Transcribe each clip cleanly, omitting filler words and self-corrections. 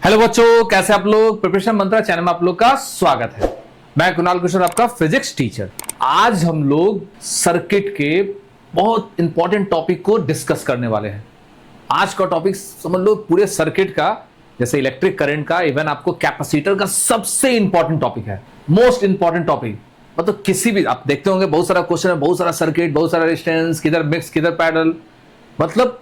Hello बच्चों, कैसे आप लोग। प्रिपरेशन मंत्रा चैनल में आप लोग का स्वागत है। मैं कुणाल किशोर, आपका फिजिक्स टीचर। आज हम लोग सर्किट के बहुत इंपॉर्टेंट टॉपिक को डिस्कस करने वाले हैं। आज का टॉपिक समझ लो पूरे सर्किट का, जैसे इलेक्ट्रिक करंट का, इवन आपको कैपेसिटर का सबसे इंपॉर्टेंट टॉपिक है, मोस्ट इंपॉर्टेंट टॉपिक। मतलब किसी भी आप देखते होंगे बहुत सारा क्वेश्चन है, बहुत सारा सर्किट, बहुत सारा रेजिस्टेंस, किधर मिक्स किधर पैरेलल। मतलब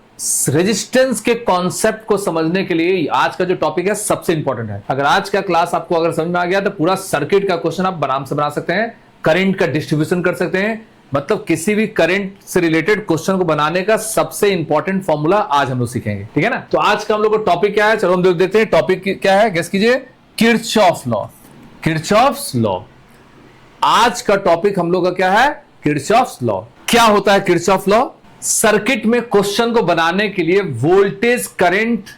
रेजिस्टेंस के कॉन्सेप्ट को समझने के लिए आज का जो टॉपिक है सबसे इंपॉर्टेंट है। अगर आज का क्लास आपको अगर समझ में आ गया तो पूरा सर्किट का क्वेश्चन आप आराम से बना सकते हैं, करंट का डिस्ट्रीब्यूशन कर सकते हैं। मतलब किसी भी करंट से रिलेटेड क्वेश्चन को बनाने का सबसे इंपॉर्टेंट फॉर्मूला आज हम लोग सीखेंगे, ठीक है ना। तो आज का हम लोग का टॉपिक क्या है, चलो हम लोग देखते हैं टॉपिक क्या है। गेस कीजिए, किरचॉफ लॉ। किरचॉफ्स लॉ आज का टॉपिक हम लोग का क्या है, किरचॉफ्स लॉ। क्या होता है किरचॉफ लॉ? सर्किट में क्वेश्चन को बनाने के लिए वोल्टेज, करंट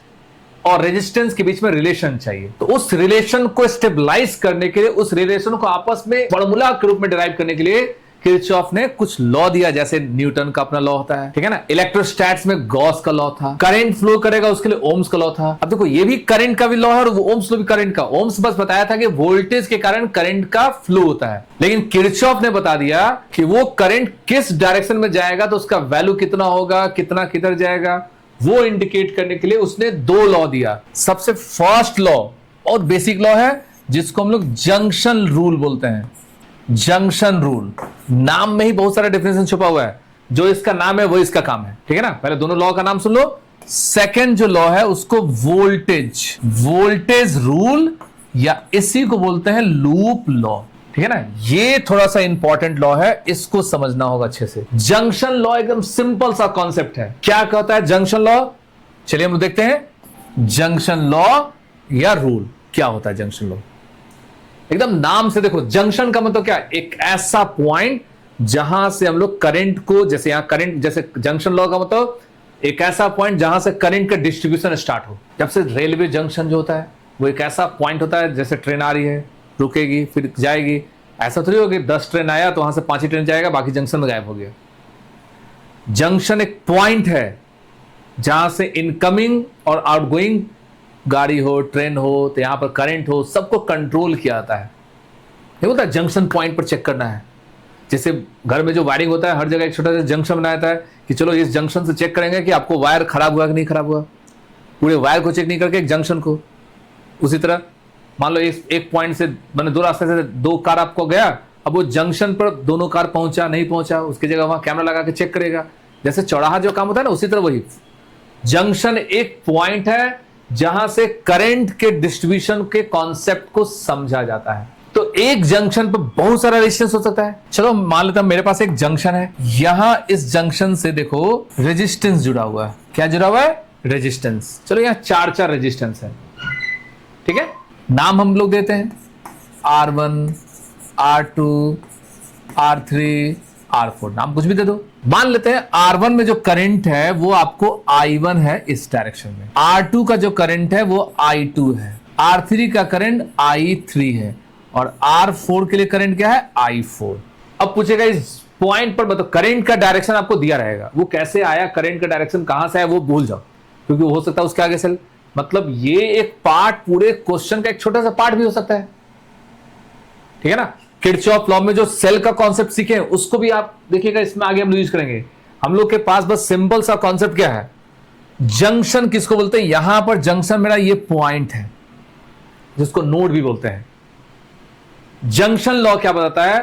और रेजिस्टेंस के बीच में रिलेशन चाहिए। तो उस रिलेशन को स्टेबलाइज करने के लिए, उस रिलेशन को आपस में फॉर्मूला के रूप में डिराइव करने के लिए किरचॉफ ने कुछ लॉ दिया। जैसे न्यूटन का अपना लॉ होता है, ठीक है ना। इलेक्ट्रोस्टैट्स में गॉस का लॉ था। करंट फ्लो करेगा उसके लिए ओम्स का लॉ था। अब देखो ये भी करंट का भी लॉ है और वो ओम्स लॉ भी करंट का। ओम्स बस बताया था कि वोल्टेज के कारण करंट का फ्लो होता है, लेकिन किरचॉफ ने बता दिया कि वो करंट किस डायरेक्शन में जाएगा तो उसका वैल्यू कितना होगा, कितना किधर जाएगा, वो इंडिकेट करने के लिए उसने दो लॉ दिया। सबसे फर्स्ट लॉ और बेसिक लॉ है जिसको हम लोग जंक्शन रूल बोलते हैं। जंक्शन रूल, नाम में ही बहुत सारा डिफरेंस छुपा हुआ है। जो इसका नाम है वो इसका काम है, ठीक है ना। पहले दोनों लॉ का नाम सुन लो। सेकंड जो लॉ है उसको वोल्टेज रूल या इसी को बोलते हैं लूप लॉ, ठीक है ना। ये थोड़ा सा इंपॉर्टेंट लॉ है, इसको समझना होगा अच्छे से। जंक्शन लॉ एकदम सिंपल सा कॉन्सेप्ट है। क्या कहता है जंक्शन लॉ? चलिए हम देखते हैं जंक्शन लॉ या रूल क्या होता है। जंक्शन लॉ एकदम नाम से देखो, जंक्शन का मतलब क्या है, एक ऐसा पॉइंट जहां से हम लोग करंट को, जैसे यहां करंट, जैसे जंक्शन लॉ का मतलब एक ऐसा पॉइंट जहां से करंट का डिस्ट्रीब्यूशन स्टार्ट हो। जब से रेलवे जंक्शन जो होता है वो एक ऐसा पॉइंट होता है, जैसे ट्रेन आ रही है, रुकेगी फिर जाएगी। ऐसा थोड़ी होगी 10 ट्रेन आया तो वहां से 5 ही ट्रेन जाएगा, बाकी जंक्शन में गायब हो गया। जंक्शन एक पॉइंट है जहां से इनकमिंग और आउटगोइंग गाड़ी हो, ट्रेन हो, तो यहां पर करंट हो, सबको कंट्रोल किया जाता है। ये होता है जंक्शन पॉइंट पर चेक करना है। जैसे घर में जो वायरिंग होता है, हर जगह एक छोटा सा जंक्शन बनाया जाता है कि चलो इस जंक्शन से चेक करेंगे कि आपको वायर खराब हुआ कि नहीं खराब हुआ। पूरे वायर को चेक नहीं करके एक जंक्शन को। उसी तरह मान लो इस एक पॉइंट से मैंने दो रास्ते से दो कार आपको गया, अब वो जंक्शन पर दोनों कार पहुंचा नहीं पहुंचा, उसकी जगह वहां कैमरा लगा के चेक करेगा। जैसे चौराहा जो काम होता है ना, उसी तरह वही जंक्शन एक पॉइंट है जहां से करंट के डिस्ट्रीब्यूशन के कॉन्सेप्ट को समझा जाता है। तो एक जंक्शन पर बहुत सारा रेजिस्टेंस हो सकता है। चलो मान लेता हूं मेरे पास एक जंक्शन है, यहां इस जंक्शन से देखो रेजिस्टेंस जुड़ा हुआ है। क्या जुड़ा हुआ है? रेजिस्टेंस। चलो यहां चार चार रेजिस्टेंस है, ठीक है। नाम हम लोग देते हैं R1, R2, R3, R4, नाम कुछ भी दे दो। मान लेते हैं R1 में जो करंट है वो आपको I1 है इस डायरेक्शन में, R2 का जो करंट है वो I2 है, R3 का करंट I3 है और R4 के लिए करंट क्या है? I4। अब पूछेगा इस पॉइंट पर मतलब करंट का डायरेक्शन आपको दिया रहेगा, वो कैसे आया, करंट का डायरेक्शन कहां से आया वो भूल जाओ, क्योंकि हो सकता है उसके आगे से, मतलब ये एक पार्ट पूरे क्वेश्चन का एक छोटा सा पार्ट भी हो सकता है, ठीक है ना। किरचॉफ लॉ में जो सेल का कॉन्सेप्ट सीखे उसको भी आप देखिएगा, इसमें आगे हम यूज करेंगे। हम लोग के पास बस सिंपल सा कॉन्सेप्ट क्या है, जंक्शन किसको बोलते हैं। यहां पर जंक्शन मेरा ये पॉइंट है जिसको नोड भी बोलते हैं। जंक्शन लॉ क्या बताता है?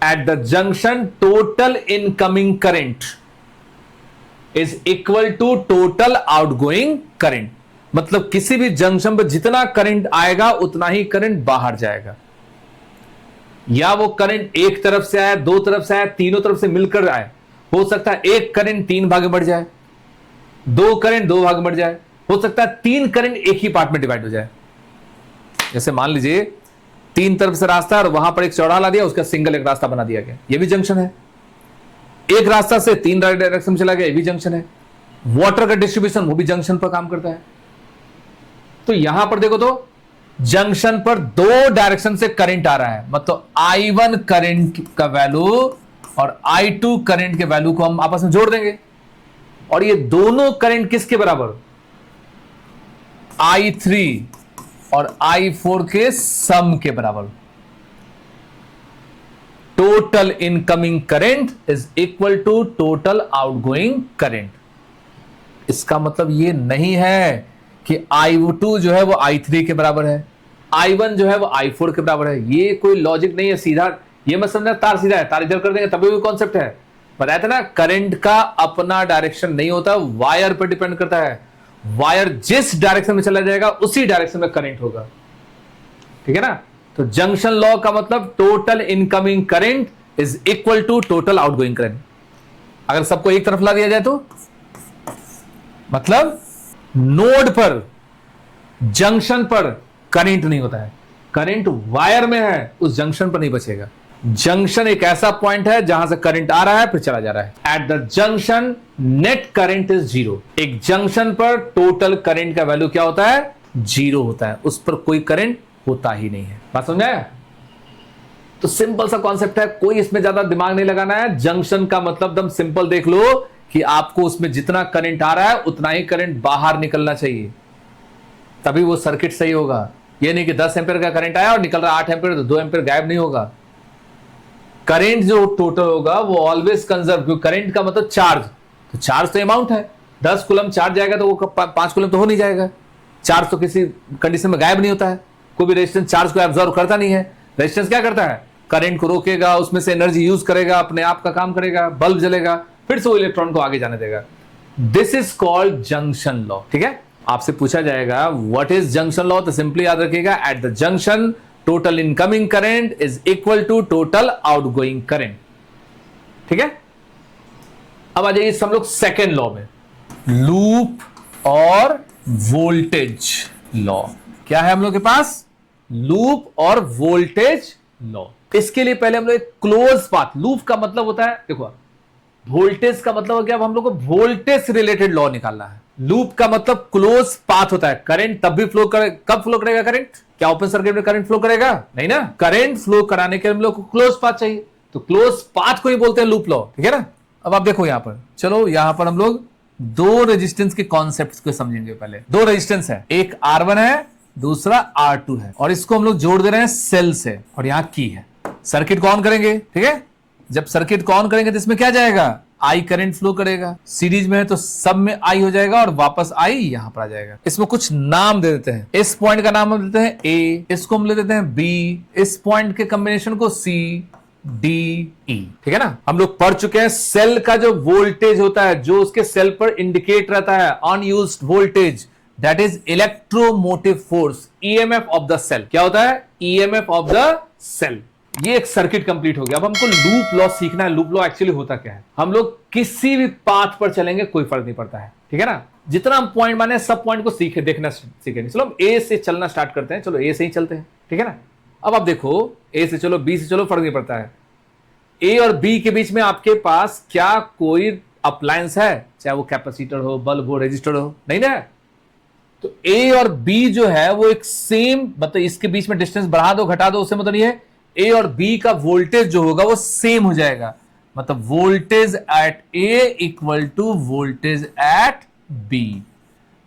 At the junction total incoming current is equal to total outgoing current. मतलब किसी भी जंक्शन पर जितना करंट आएगा उतना ही करंट बाहर जाएगा। या वो करंट एक तरफ से आया, दो तरफ से आया, तीनों तरफ से मिलकर आए। हो सकता है एक करंट 3 भाग में बढ़ जाए, दो करंट 2 भाग में बढ़ जाए, हो सकता है 3 करंट एक ही पार्ट में डिवाइड हो जाए। जैसे मान लीजिए 3 तरफ से रास्ता है और वहां पर एक चौराहा ला दिया, उसका सिंगल एक रास्ता बना दिया गया, ये भी जंक्शन है। एक रास्ता से 3 डायरेक्शन में चला गया, ये भी जंक्शन है। वाटर का डिस्ट्रीब्यूशन वो भी जंक्शन पर काम करता है। तो यहां पर देखो तो जंक्शन पर 2 डायरेक्शन से करंट आ रहा है, मतलब I1 करंट का वैल्यू और I2 करंट के वैल्यू को हम आपस में जोड़ देंगे और ये दोनों करंट किसके बराबर? I3 और I4 के सम के बराबर। Total incoming current is equal to total outgoing current. इसका मतलब ये नहीं है कि I2 जो है वो I3 के बराबर है, I1 जो है वो I4 के बराबर है। ये कोई लॉजिक नहीं है सीधा। ये मत समझना तार सीधा है, तार इधर कर देंगे तभी भी कॉन्सेप्ट है। बताया था ना, करंट का अपना डायरेक्शन नहीं होता, वायर पर डिपेंड करता है। वायर जिस डायरेक्शन में चला जाएगा उसी डायरेक्शन में करंट होगा, ठीक है ना। तो जंक्शन लॉ का मतलब total incoming current is equal to total outgoing current. अगर सबको एक तरफ ला दिया जाए तो मतलब नोड पर, जंक्शन पर करंट नहीं होता है, करंट वायर में है, उस जंक्शन पर नहीं बचेगा। जंक्शन एक ऐसा पॉइंट है जहां से करंट आ रहा है फिर चला जा रहा है। At the junction net current is zero. एक जंक्शन पर टोटल करंट का वैल्यू क्या होता है? जीरो होता है, उस पर कोई करंट होता ही नहीं है। बात समझ आया? तो सिंपल सा कॉन्सेप्ट है, कोई इसमें ज्यादा दिमाग नहीं लगाना है। जंक्शन का मतलब एकदम सिंपल देख लो कि आपको उसमें जितना करंट आ रहा है उतना ही करंट बाहर निकलना चाहिए, तभी वो सर्किट सही होगा। ये नहीं कि 10 एम्पीयर का करंट आया और निकल रहा 8 एम्पीयर, तो 2 एम्पीयर गायब नहीं होगा। करंट जो टोटल होगा वो ऑलवेज कंजर्व, क्योंकि करंट का मतलब चार्ज, तो चार्ज तो अमाउंट है। 10 कूलम चार्ज जाएगा तो वो 5 कूलम तो हो नहीं जाएगा। चार्ज तो किसी कंडीशन में गायब नहीं होता है। कोई भी रेजिस्टेंस चार्ज को एब्जॉर्व करता नहीं है। रेजिस्टेंस क्या करता है? करंट को रोकेगा, उसमें से एनर्जी यूज करेगा, अपने आप का काम करेगा, बल्ब जलेगा, फिर से वो इलेक्ट्रॉन को आगे जाने देगा। This is called junction law, ठीक है। आपसे पूछा जाएगा व्हाट इज जंक्शन लॉ, तो सिंपली याद रखिएगा, at the junction total incoming current is equal to total outgoing current, ठीक है। अब आ जाइए हम लोग सेकेंड लॉ में, लूप और वोल्टेज लॉ। क्या है हम लोग के पास? लूप और वोल्टेज लॉ। इसके लिए पहले हम लोग एक क्लोज पाथ, लूप का मतलब होता है, देखो वोल्टेज का मतलब क्या, अब हम लोग को वोल्टेज से रिलेटेड लॉ निकालना है। लूप का मतलब क्लोज पाथ होता है। करंट तब भी फ्लो करे, कब फ्लो करेगा करंट? क्या ओपन सर्किट में करंट फ्लो करेगा? नहीं ना। करंट फ्लो कराने के लिए हम लोग को क्लोज पाथ चाहिए, तो क्लोज पाथ को ही बोलते हैं लूप लॉ, ठीक है ना। अब आप देखो यहां पर, चलो यहां पर हम लोग दो रेजिस्टेंस के कॉन्सेप्ट को समझेंगे। पहले दो रेजिस्टेंस है, एक R1 है, दूसरा R2 है, और इसको हम लोग जोड़ दे रहे हैं सेल से, और यहां की है। सर्किट को ऑन करेंगे, ठीक है। जब सर्किट को ऑन करेंगे तो इसमें क्या जाएगा? आई करंट फ्लो करेगा। सीरीज में है तो सब में आई हो जाएगा और वापस आई यहां पर आ जाएगा। इसमें कुछ नाम दे देते हैं। इस पॉइंट का नाम हम देते हैं ए, इसको हम ले देते हैं बी, इस पॉइंट के कॉम्बिनेशन को सी, डी, ई, ठीक है ना। हम लोग पढ़ चुके हैं सेल का जो वोल्टेज होता है, जो उसके सेल पर इंडिकेट रहता है, unused voltage, that is electromotive force, EMF of the cell. क्या होता है? EMF of the cell. ये एक सर्किट कंप्लीट हो गया। अब हमको लूप लॉ सीखना है। लूप लॉ एक्चुअली होता क्या है? हम लोग किसी भी पाथ पर चलेंगे कोई फर्क नहीं पड़ता है, ठीक है ना। जितना हम पॉइंट माने सब पॉइंट को सीखे, देखना सीखेंगे। चलो हम ए से चलना स्टार्ट करते हैं। चलो ए से ही चलते हैं, ठीक है ना। अब आप देखो, ए से चलो, बी से चलो, फर्क नहीं पड़ता है। ए और बी के बीच में आपके पास क्या कोई अप्लायंस है? चाहे वो कैपेसिटर हो, बल्ब हो, रेजिस्टर हो, नहीं ना। तो ए और बी जो है वो एक सेम, मतलब इसके बीच में डिस्टेंस बढ़ा दो घटा दो, उससे मतलब ये है ए और बी का वोल्टेज जो होगा वो सेम हो जाएगा। मतलब voltage at A equal to voltage at B.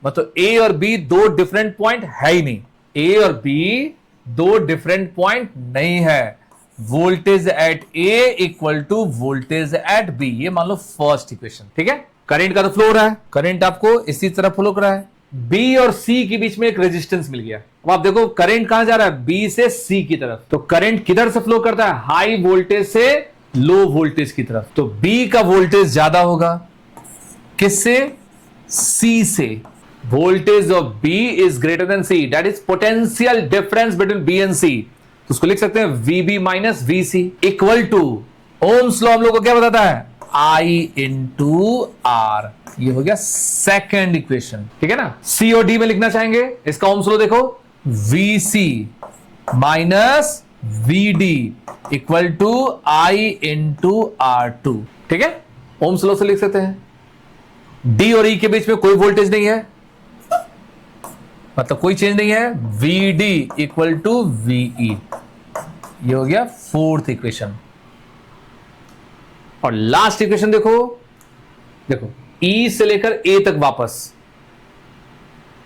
मतलब ए और बी दो डिफरेंट पॉइंट है ही नहीं। ए और बी दो डिफरेंट पॉइंट नहीं है। Voltage at A equal to voltage at B, ये मान लो फर्स्ट इक्वेशन, ठीक है। करंट का तो फ्लो हो रहा है, करंट आपको इसी तरह फ्लो कर रहा है। बी और सी के बीच में एक रेजिस्टेंस मिल गया। अब आप देखो करंट कहां जा रहा है? बी से सी की तरफ। तो करंट किधर से फ्लो करता है? हाई वोल्टेज से लो वोल्टेज की तरफ। तो बी का वोल्टेज ज्यादा होगा, किससे? सी से। Voltage of B is greater than C, that is potential difference between B and C. तो उसको लिख सकते हैं VB minus VC equal to, Ohm's law हम लोग को क्या बताता है? I into R. ये हो गया सेकेंड इक्वेशन, ठीक है ना। सी और डी में लिखना चाहेंगे, इसका ओम्स लॉ देखो, VC minus VD equal to I into R two, ठीक है। ओम्स लॉ से लिख सकते हैं। डी और ई के बीच में कोई वोल्टेज नहीं है, मतलब कोई चेंज नहीं है। वीडी इक्वल टू वीई, ये हो गया फोर्थ इक्वेशन। और लास्ट इक्वेशन देखो, देखो ई से लेकर ए तक वापस।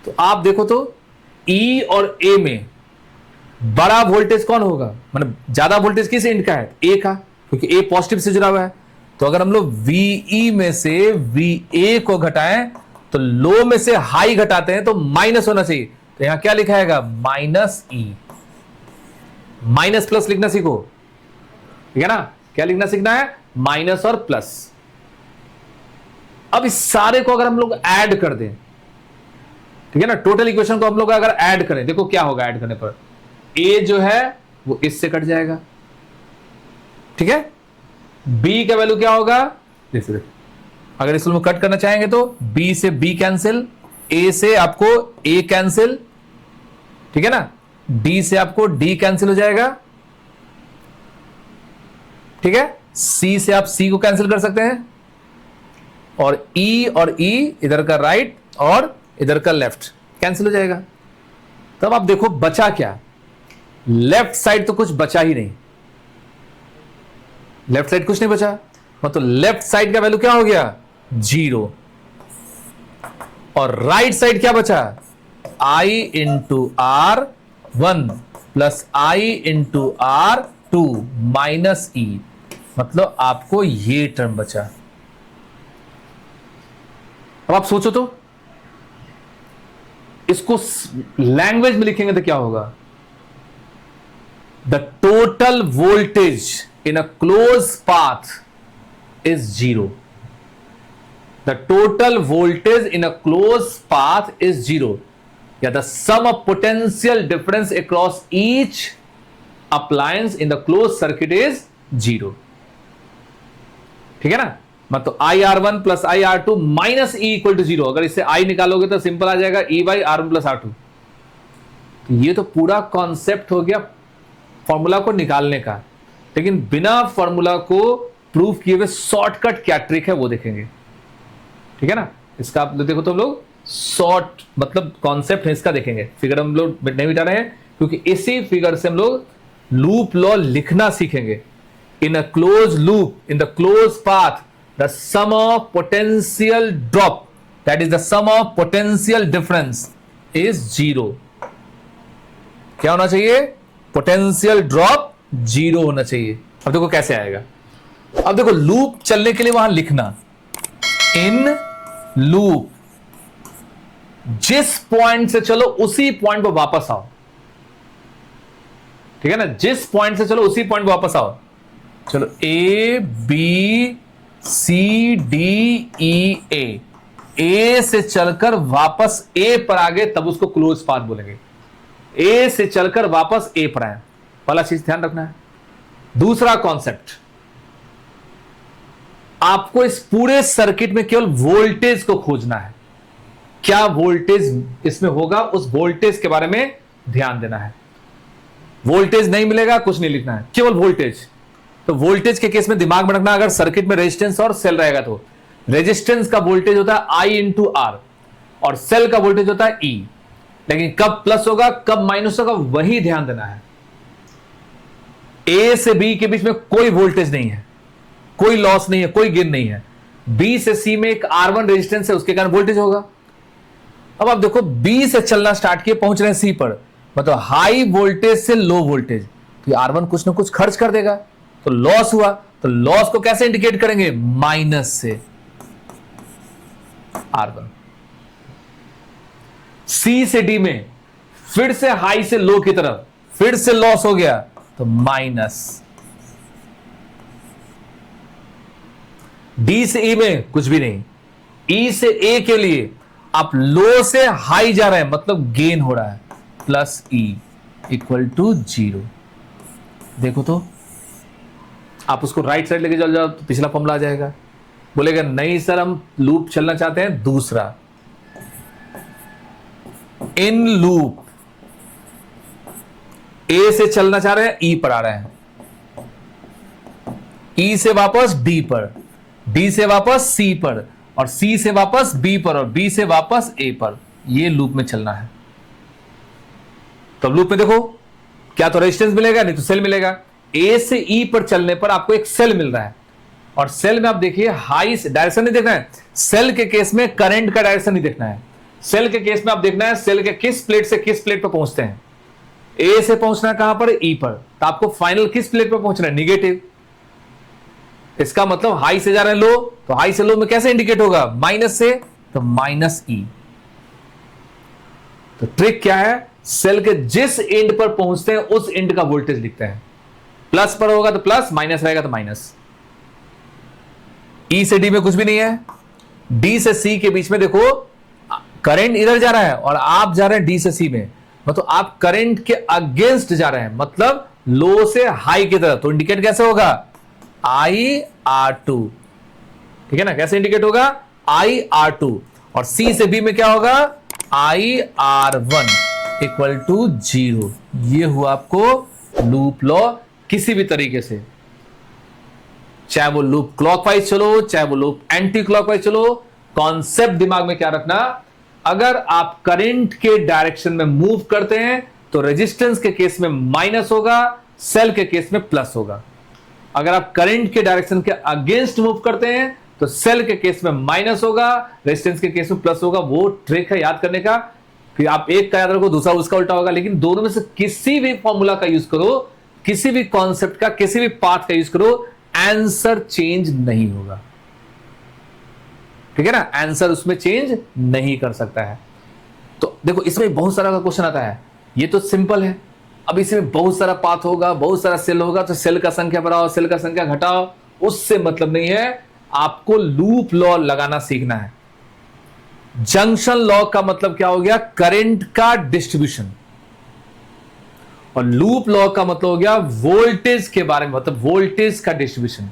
तो आप देखो तो ई और ए में बड़ा वोल्टेज कौन होगा, मतलब ज्यादा वोल्टेज किस एंड का है, ए का, क्योंकि ए पॉजिटिव से जुड़ा हुआ है। तो अगर हम लोग वीई में से वीए को घटाएं तो लो में से हाई घटाते हैं तो माइनस होना चाहिए। तो यहां क्या लिखा है, माइनस ई। माइनस प्लस लिखना सीखो, ठीक है ना, क्या लिखना सीखना है, माइनस और प्लस। अब इस सारे को अगर हम लोग ऐड कर दें, ठीक है ना, टोटल इक्वेशन को हम लोग अगर ऐड करें, देखो क्या होगा ऐड करने पर, ए जो है वो इससे कट जाएगा, ठीक है, बी का वैल्यू क्या होगा, देखो अगर इसको कट करना चाहेंगे तो बी से बी कैंसिल, ए से आपको ए कैंसिल, ठीक है ना, डी से आपको डी कैंसिल हो जाएगा, ठीक है, सी से आप सी को कैंसिल कर सकते हैं, और ई इधर का राइट और इधर का लेफ्ट कैंसिल हो जाएगा। तब आप देखो बचा क्या, लेफ्ट साइड तो कुछ बचा ही नहीं, लेफ्ट साइड कुछ नहीं बचा, मतलब लेफ्ट साइड का वैल्यू क्या हो गया, 0, और राइट साइड क्या बचा, I into R1 plus I into R2 minus E, मतलब आपको ये टर्म बचा। अब आप सोचो तो इसको लैंग्वेज में लिखेंगे तो क्या होगा, the total voltage in a close path is 0. The total voltage in a closed path is 0. Yeah, the sum of potential difference across each appliance in the closed circuit is 0. ठीक है ना, मतलब IR1 plus IR2 minus E equal to 0। अगर इससे I निकालोगे तो simple आ जाएगा E by R1 plus R2। ये तो पूरा कॉन्सेप्ट हो गया फॉर्मूला को निकालने का, लेकिन बिना फॉर्मूला को प्रूव किए हुए शॉर्टकट क्या ट्रिक है वो देखेंगे, ठीक है ना। इसका आप देखो तो हम लोग शॉर्ट मतलब कॉन्सेप्ट है इसका देखेंगे, फिगर हम लोग नहीं मिटा रहे हैं क्योंकि इसी फिगर से हम लोग लूप लॉ लिखना सीखेंगे। In a close loop, in the close path, the sum of potential drop, that is the sum of potential difference is 0। क्या होना चाहिए, पोटेंशियल ड्रॉप 0 होना चाहिए। अब देखो कैसे आएगा, अब देखो लूप चलने के लिए वहां लिखना, इन लूप, जिस पॉइंट से चलो उसी पॉइंट पर वापस आओ, ठीक है ना, जिस पॉइंट से चलो उसी पॉइंट पर वापस आओ। चलो A B C D E ए से चलकर वापस ए पर आ गए तब उसको क्लोज पाथ बोलेंगे। ए से चलकर वापस ए पर आए, पहला चीज ध्यान रखना है। दूसरा कॉन्सेप्ट, आपको इस पूरे सर्किट में केवल वोल्टेज को खोजना है, क्या वोल्टेज इसमें होगा उस वोल्टेज के बारे में ध्यान देना है। वोल्टेज नहीं मिलेगा कुछ नहीं लिखना है, केवल वोल्टेज। तो वोल्टेज के केस में दिमाग में रखना, अगर सर्किट में रेजिस्टेंस और सेल रहेगा तो रेजिस्टेंस का वोल्टेज होता है I इंटू आर और सेल का वोल्टेज होता है E, लेकिन कब प्लस होगा कब माइनस होगा वही ध्यान देना है। A से B के बीच में कोई वोल्टेज नहीं है, कोई लॉस नहीं है, कोई गेन नहीं है। B से C में एक R1 रेजिस्टेंस है, उसके कारण वोल्टेज होगा। अब आप देखो B से चलना स्टार्ट किए, पहुंच रहे हैं C पर, मतलब हाई वोल्टेज से लो वोल्टेज, तो R1 कुछ ना कुछ खर्च कर देगा, तो लॉस हुआ। तो लॉस को कैसे इंडिकेट करेंगे, माइनस से R1। C से D में फिर से हाई से लो की तरफ, फिर से लॉस हो गया तो माइनस। D से E में कुछ भी नहीं, E से A के लिए आप लो से हाई जा रहे हैं मतलब गेन हो रहा है, प्लस E इक्वल टू 0। देखो तो आप उसको राइट साइड लेके चल जाओ तो पिछला फॉर्मूला आ जाएगा। बोलेगा नहीं सर हम लूप चलना चाहते हैं दूसरा, इन लूप ए से चलना चाह रहे हैं ई पर आ रहे हैं, ई से वापस डी पर, डी से वापस सी पर, और सी से वापस बी पर, और बी से वापस ए पर। ये लूप में चलना है। तो लूप में देखो क्या तो रेजिस्टेंस मिलेगा नहीं तो सेल मिलेगा। ए से ई पर चलने पर आपको एक सेल मिल रहा है, और सेल में आप देखिए हाई डायरेक्शन नहीं देखना है, सेल के केस में करंट का डायरेक्शन नहीं देखना है, सेल के केस में आप देखना है सेल के किस प्लेट से किस प्लेट पर पहुंचते हैं। ए से पहुंचना है कहां पर, ई पर, तो आपको फाइनल किस प्लेट पर पहुंचना है, निगेटिव। इसका मतलब हाई से जा रहे हैं लो, तो हाई से लो में कैसे इंडिकेट होगा, माइनस से, तो माइनस ई। तो ट्रिक क्या है, सेल के जिस एंड पर पहुंचते हैं उस एंड का वोल्टेज लिखते हैं। प्लस पर होगा तो प्लस, माइनस रहेगा तो माइनस। ई से डी में कुछ भी नहीं है, डी से सी के बीच में देखो करंट इधर जा रहा है और आप जा रहे हैं डी से सी में, मतलब आप करंट के अगेंस्ट जा रहे हैं, मतलब लो से हाई की तरफ। तो इंडिकेट कैसे होगा, IR2, ठीक है ना, कैसे इंडिकेट होगा, IR2। और सी से बी में क्या होगा, IR1 इक्वल टू 0। ये हुआ आपको लूप लॉ किसी भी तरीके से, चाहे वो लूप क्लॉकवाइज चलो, चाहे वो लूप एंटी क्लॉकवाइज चलो। कॉन्सेप्ट दिमाग में क्या रखना, अगर आप करंट के डायरेक्शन में मूव करते हैं तो रेजिस्टेंस के केस में माइनस होगा, सेल के केस में प्लस होगा। अगर आप करंट के डायरेक्शन के अगेंस्ट मूव करते हैं तो सेल के केस में माइनस होगा, रेजिस्टेंस के केस में प्लस होगा। वो ट्रिक है याद करने का, फिर आप एक का याद रखो, दूसरा उसका उल्टा होगा, लेकिन दोनों में से किसी भी फॉर्मूला का यूज करो, किसी भी कॉन्सेप्ट का, किसी भी पाथ का यूज करो, आंसर चेंज नहीं होगा, ठीक है ना, आंसर उसमें चेंज नहीं कर सकता है। तो देखो इसमें बहुत सारा का क्वेश्चन आता है, ये तो सिंपल है। अब इसमें बहुत सारा पाथ होगा, बहुत सारा सेल होगा, तो सेल का संख्या बढ़ाओ, सेल का संख्या घटाओ, उससे मतलब नहीं है। आपको लूप लॉ लगाना सीखना है। जंक्शन लॉ का मतलब क्या हो गया, करंट का डिस्ट्रीब्यूशन, और लूप लॉ का मतलब हो गया वोल्टेज के बारे में, मतलब वोल्टेज का डिस्ट्रीब्यूशन,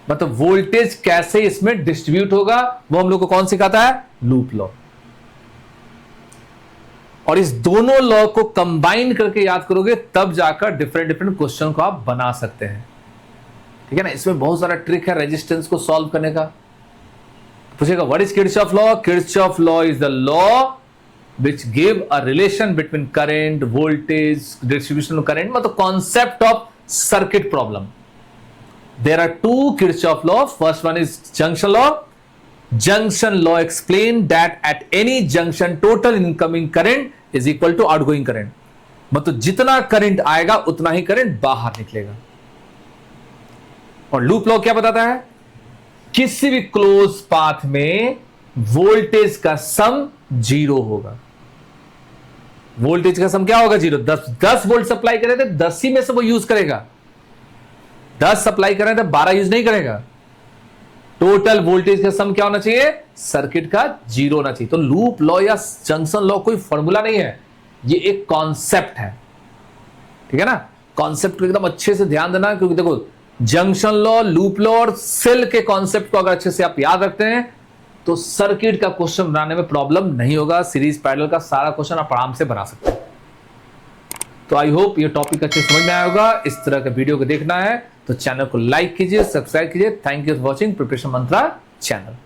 मतलब वोल्टेज कैसे इसमें डिस्ट्रीब्यूट होगा, वो हम लोग को कौन सिखाता है, लूप लॉ। और इस दोनों लॉ को कंबाइन करके याद करोगे तब जाकर डिफरेंट डिफरेंट क्वेश्चन को आप बना सकते हैं, ठीक है ना। इसमें बहुत सारा ट्रिक है रेजिस्टेंस को सॉल्व करने का। पूछेगा what is Kirchhoff law, Kirchhoff law is the law which give a relation between current, voltage, distribution of current, मतलब concept of circuit problem. There are two Kirchhoff law. First one is junction law. Junction law explain that at any junction total incoming current is equal to outgoing current. मतलब जितना current आएगा उतना ही current बाहर निकलेगा। और loop law क्या बताता है, किसी भी क्लोज पाथ में वोल्टेज का सम 0 होगा। वोल्टेज का सम क्या होगा, 0। 10 वोल्ट सप्लाई करे थे, 10 ही में से वो यूज करेगा। 10 सप्लाई कर रहे थे, 12 यूज नहीं करेगा। टोटल वोल्टेज का सम क्या होना चाहिए, सर्किट का 0 होना चाहिए। तो लूप लॉ या जंक्शन लॉ कोई फॉर्मूला नहीं है, ये एक कॉन्सेप्ट है, ठीक है ना। कॉन्सेप्ट को एकदम अच्छे से ध्यान देना, क्योंकि देखो जंक्शन लॉ, लूप लॉ और सेल के कॉन्सेप्ट को अगर अच्छे से आप याद रखते हैं तो सर्किट का क्वेश्चन बनाने में प्रॉब्लम नहीं होगा। सीरीज पैरेलल का सारा क्वेश्चन आप आराम से बना सकते हैं। तो आई होप ये टॉपिक अच्छे समझ में आया होगा। इस तरह के वीडियो को देखना है तो चैनल को लाइक कीजिए, सब्सक्राइब कीजिए। Thank you for watching preparation Mantra channel.